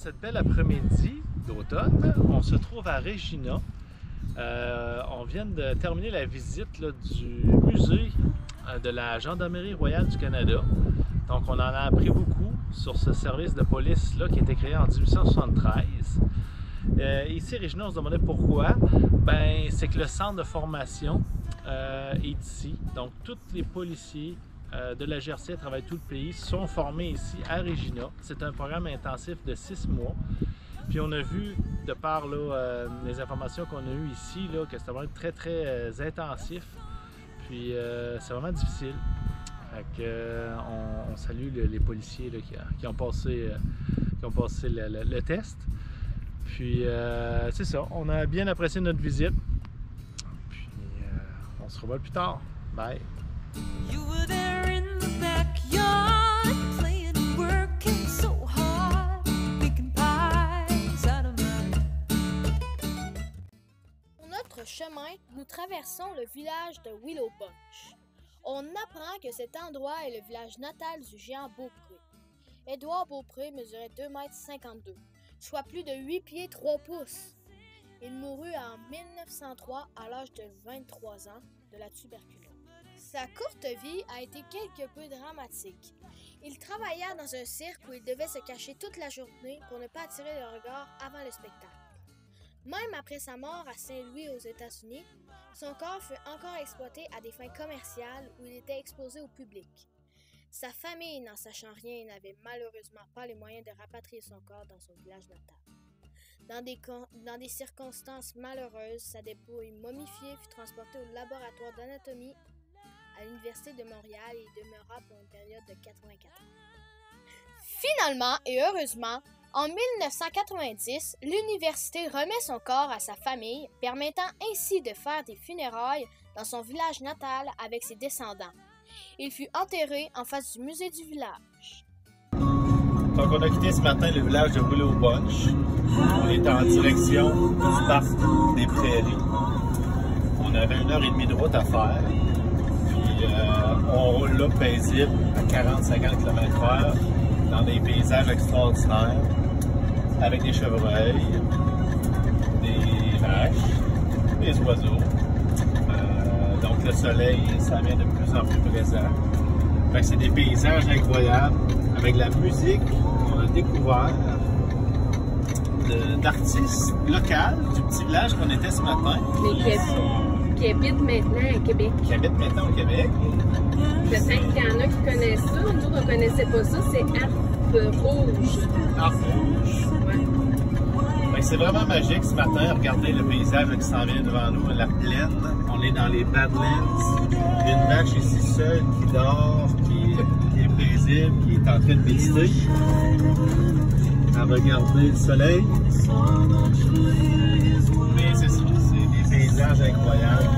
cette belle après-midi d'automne. On se trouve à Regina. On vient de terminer la visite là, du musée de la Gendarmerie royale du Canada. Donc on en a appris beaucoup sur ce service de police là, qui a été créé en 1873. Ici à Regina, on se demandait pourquoi. Ben, c'est que le centre de formation est ici. Donc tous les policiers de la GRC à travers tout le pays sont formés ici à Regina. C'est un programme intensif de 6 mois. Puis on a vu, de par là, les informations qu'on a eues ici, là, que c'était vraiment très intensif. Puis c'est vraiment difficile. Fait que, on salue les policiers là, qui ont passé le test. Puis c'est ça, on a bien apprécié notre visite. Puis on se revoit plus tard. Bye! Chemin, nous traversons le village de Willow Bunch. On apprend que cet endroit est le village natal du géant Beaupré. Édouard Beaupré mesurait 2,52 m, soit plus de 8 pieds 3 pouces. Il mourut en 1903 à l'âge de 23 ans de la tuberculose. Sa courte vie a été quelque peu dramatique. Il travailla dans un cirque où il devait se cacher toute la journée pour ne pas attirer le regard avant le spectacle. Même après sa mort à Saint-Louis aux États-Unis, son corps fut encore exploité à des fins commerciales où il était exposé au public. Sa famille, n'en sachant rien, n'avait malheureusement pas les moyens de rapatrier son corps dans son village natal. Dans des circonstances malheureuses, sa dépouille momifiée fut transportée au laboratoire d'anatomie à l'Université de Montréal et y demeura pour une période de 84 ans. Finalement et heureusement, en 1990, l'université remet son corps à sa famille, permettant ainsi de faire des funérailles dans son village natal avec ses descendants. Il fut enterré en face du musée du village. Donc on a quitté ce matin le village de Willow Bunch. On est en direction du parc des Prairies. On avait 1h30 de route à faire. Puis on roule là paisible à 40-50 km/h dans des paysages extraordinaires. Avec des chevreuils, des vaches, des oiseaux. Donc le soleil, ça vient de plus en plus présent. Fait que c'est des paysages incroyables, avec la musique qu'on a découvert d'artistes locaux du petit village qu'on était ce matin. Mais qui habitent maintenant à Québec. Qui habitent maintenant au Québec. Je sais qu'il y en a qui connaissent ça. Nous, on ne connaissait pas ça. C'est Harpe Rouge. Harpe Rouge. Ouais. C'est vraiment magique ce matin. Regardez le paysage qui s'en vient devant nous, la plaine. On est dans les Badlands. Il y a une vache ici seule qui dort, qui est paisible, qui est en train de méditer. À regarder le soleil. Mais c'est ça, c'est des paysages incroyables.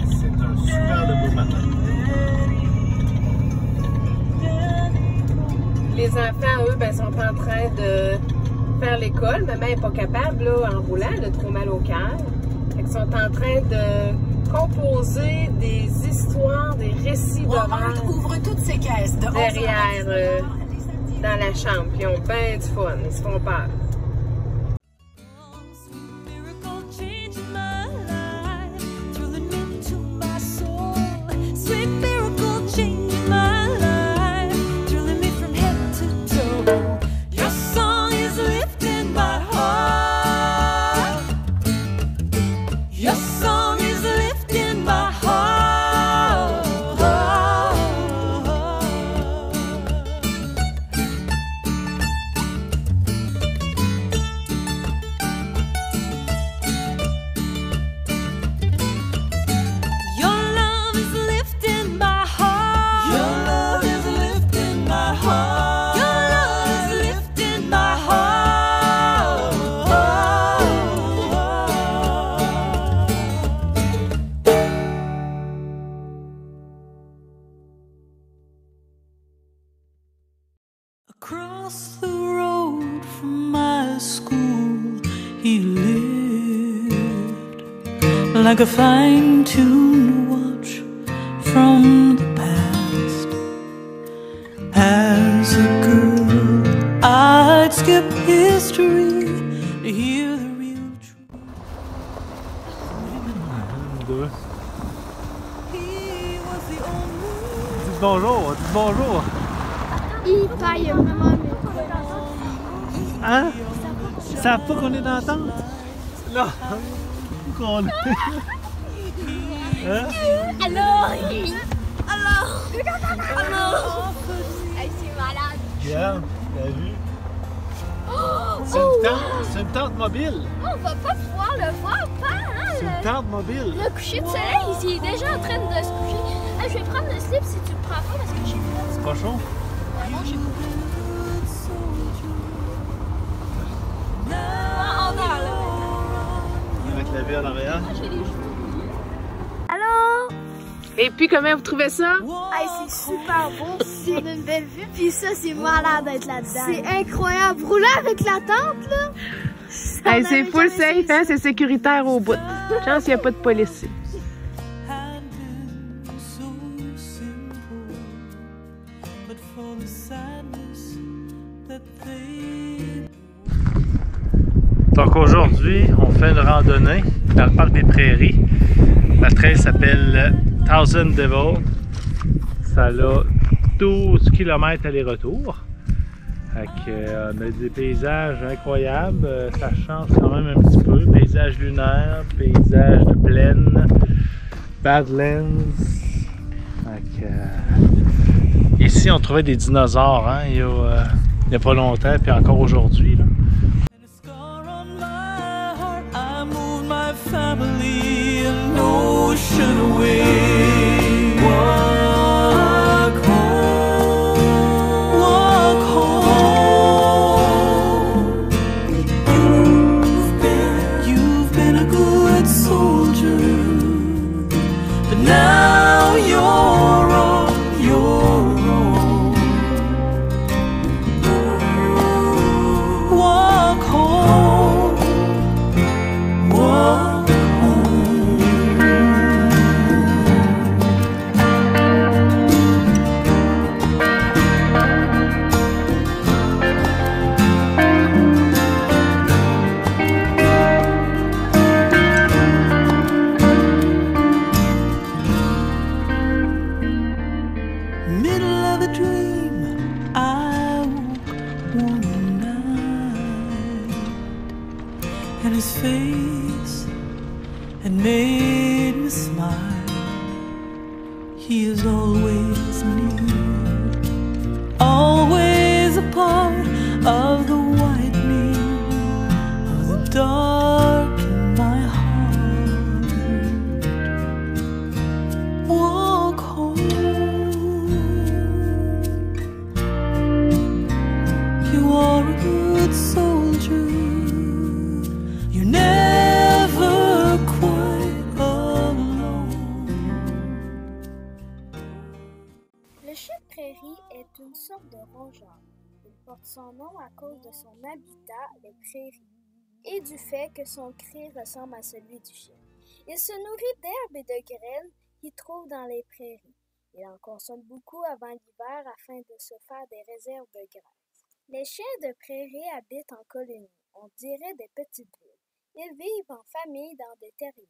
C'est un super beau matin. Les enfants, eux, sont en train de faire l'école. Maman n'est pas capable, là, en roulant, elle a trop mal au cœur. Ils sont en train de composer des histoires, des récits d'horreur. Ouvre toutes ces caisses de derrière, dans la chambre. Puis ils ont bien du fun. Ils se font peur. Across the road from my school, he lived like a fine-tuned watch from the past. As a girl, I'd skip bonjour, dites bonjour. Il paille vraiment mes... Hein? Ils savent pas qu'on est dans la tente? Là, qu'on est. Hein? Alors! Hey, c'est malade! Regarde, t'as vu? Oh! C'est une tente mobile. On va pas pouvoir le voir, pas, hein? C'est une tente mobile. Le coucher de soleil, il est déjà en train de se coucher. Ah, je vais prendre le slip si tu le prends pas parce que j'ai froid. C'est pas chaud? Moi, j'ai froid. En l'air, là. Avec la vie en arrière. Moi, j'ai les cheveux. Allô? Et puis, comment vous trouvez ça? Hey, c'est super beau, c'est une belle vue, puis ça, c'est malade d'être là-dedans. C'est incroyable. Rouler avec la tente, là. Hey, c'est full safe, hein? C'est sécuritaire au bout. Chance, il n'y a pas de police ici. Donc aujourd'hui, on fait une randonnée dans le parc des Prairies. La trail s'appelle Thousand Devil. Ça a 12 km aller-retour. On a des paysages incroyables. Ça change quand même un petit peu. Paysages lunaires, paysages de plaine, Badlands. Ici, on trouvait des dinosaures hein, il y a pas longtemps, puis encore aujourd'hui. Family an ocean away. Walk home, walk home. You've been a good soldier, but now you're on your own. Walk home, walk. And his face had made me smile. He is always near, always a part of the whitening of the dark in my heart. Walk home, you are a good soldier. You're never quite alone. Le chien de prairie est une sorte de rongeur. Il porte son nom à cause de son habitat, les prairies, et du fait que son cri ressemble à celui du chien. Il se nourrit d'herbes et de graines qu'il trouve dans les prairies. Il en consomme beaucoup avant l'hiver afin de se faire des réserves de graisse. Les chiens de prairie habitent en colonie, on dirait des petites villes. Ils vivent en famille dans des terriers.